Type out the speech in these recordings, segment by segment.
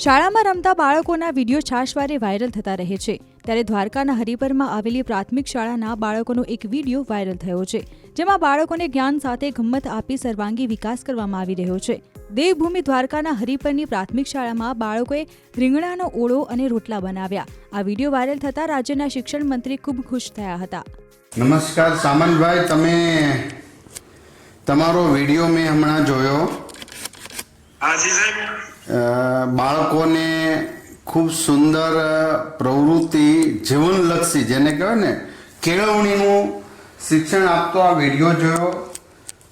શાળામાં રમતા બાળકોના વિડીયો છાશવારે વાયરલ થતા રહે છે ત્યારે દ્વારકાના હરિપરમાં આવેલી પ્રાથમિક શાળાના બાળકોનો એક વિડીયો વાયરલ થયો છે, જેમાં બાળકોને જ્ઞાન સાથે ગમ્મત આપી સર્વાંગી વિકાસ કરવામાં આવી રહ્યો છે। દેવભૂમિ દ્વારકાના હરિપરની પ્રાથમિક શાળામાં બાળકોએ રીંગણાનો ઓળો અને રોટલા બનાવ્યા। આ વિડીયો વાયરલ થતા રાજ્યના શિક્ષણ મંત્રી ખૂબ ખુશ થયા હતા। નમસ્કાર સામંતભાઈ, તમે તમારો વિડીયો મેં હમણાં જોયો। હા જી સાહેબ। બાળકોને ખૂબ સુંદર પ્રવૃત્તિ, જીવનલક્ષી જેને કહેવાય ને કેળવણીનું શિક્ષણ આપતો આ વિડીયો જોયો।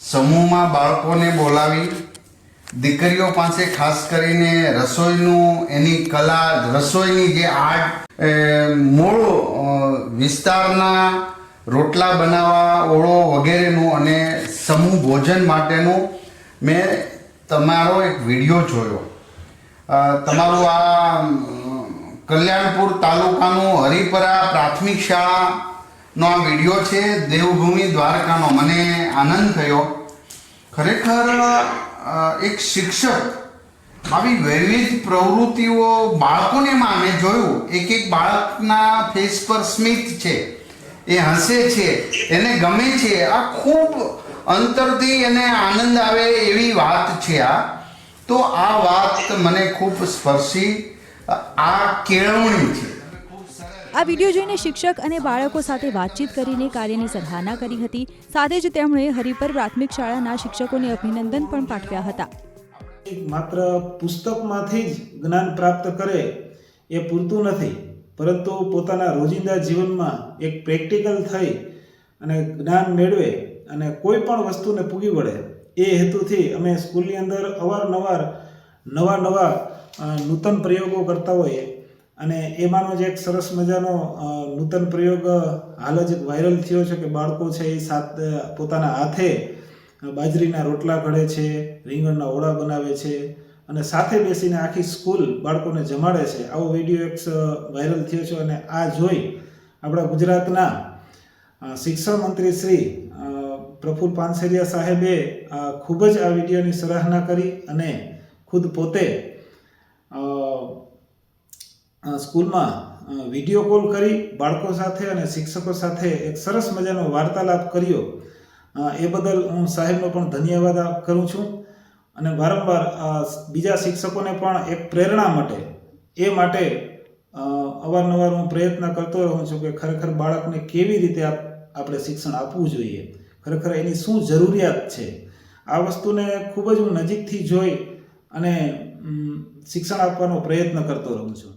સમૂહમાં બાળકોને બોલાવી દીકરીઓ પાસે ખાસ કરીને રસોઈનું, એની કલા, રસોઈની જે આર્ટ, મૂળ વિસ્તારના રોટલા બનાવવા, ઓળો વગેરેનું અને સમૂહ ભોજન માટેનું મેં તમારો એક વિડીયો જોયો। તમારું આ કલ્યાણપુર તાલુકાનું હરિપરા પ્રાથમિક શાળાનો આ વિડીયો છે, દેવભૂમિ દ્વારકાનો। મને આનંદ થયો। ખરેખર એક શિક્ષક આવી વિવિધ પ્રવૃત્તિઓ બાળકોને મેં જોયું। એક બાળકના ફેસ પર સ્મિત છે, એ હસે છે, એને ગમે છે। આ ખૂબ અંતરથી એને આનંદ આવે એવી વાત છે આ। તો આ વાત મને ખૂબ સ્પર્શી। આ કેળવણી છે। આ વિડીયો જોઈને શિક્ષક અને બાળકો સાથે વાતચીત કરીને કાર્યની સરાહના કરી હતી। સાથે જ તેમણે હરિપર પ્રાથમિક શાળાના શિક્ષકોને અભિનંદન પણ પાઠવ્યા હતા। માત્ર પુસ્તકમાંથી જ જ્ઞાન પ્રાપ્ત કરે એ પૂરતું નથી, પરંતુ પોતાના રોજિંદા જીવનમાં એક પ્રેક્ટિકલ થઈ અને જ્ઞાન મેળવે અને કોઈ પણ વસ્તુને પૂગી વળે એ હેતુથી અમે સ્કૂલની અંદર અવારનવાર નવા નૂતન પ્રયોગો કરતા હોઈએ। અને એમાંનો જ એક સરસ મજાનો નૂતન પ્રયોગ હાલ જ વાયરલ થયો છે કે બાળકો છે એ પોતાના હાથે બાજરીના રોટલા ઘડે છે, રીંગણના ઓળા બનાવે છે અને સાથે બેસીને આખી સ્કૂલ બાળકોને જમાડે છે। આવો વિડીયો એક વાયરલ થયો છે અને આ જોઈ આપણા ગુજરાતના શિક્ષણ મંત્રી શ્રી પ્રફુલ પાનસેરિયા સાહેબે ખૂબ જ આ વિડીયોની સરાહના કરી અને ખુદ પોતે સ્કૂલમાં વિડીયો કોલ કરી બાળકો સાથે અને શિક્ષકો સાથે એક સરસ મજાનો વાર્તાલાપ કર્યો। એ બદલ હું સાહેબનો પણ ધન્યવાદ કરું છું અને વારંવાર બીજા શિક્ષકોને પણ એક પ્રેરણા માટે એ માટે અવારનવાર હું પ્રયત્ન કરતો રહું છું કે ખરેખર બાળકને કેવી રીતે આપણે શિક્ષણ આપવું જોઈએ, ખરેખર એની શું જરૂરિયાત છે। આ વસ્તુને ખૂબ જ હું નજીકથી જોઈ અને શિક્ષણ આપવાનો પ્રયત્ન કરતો રહું છું।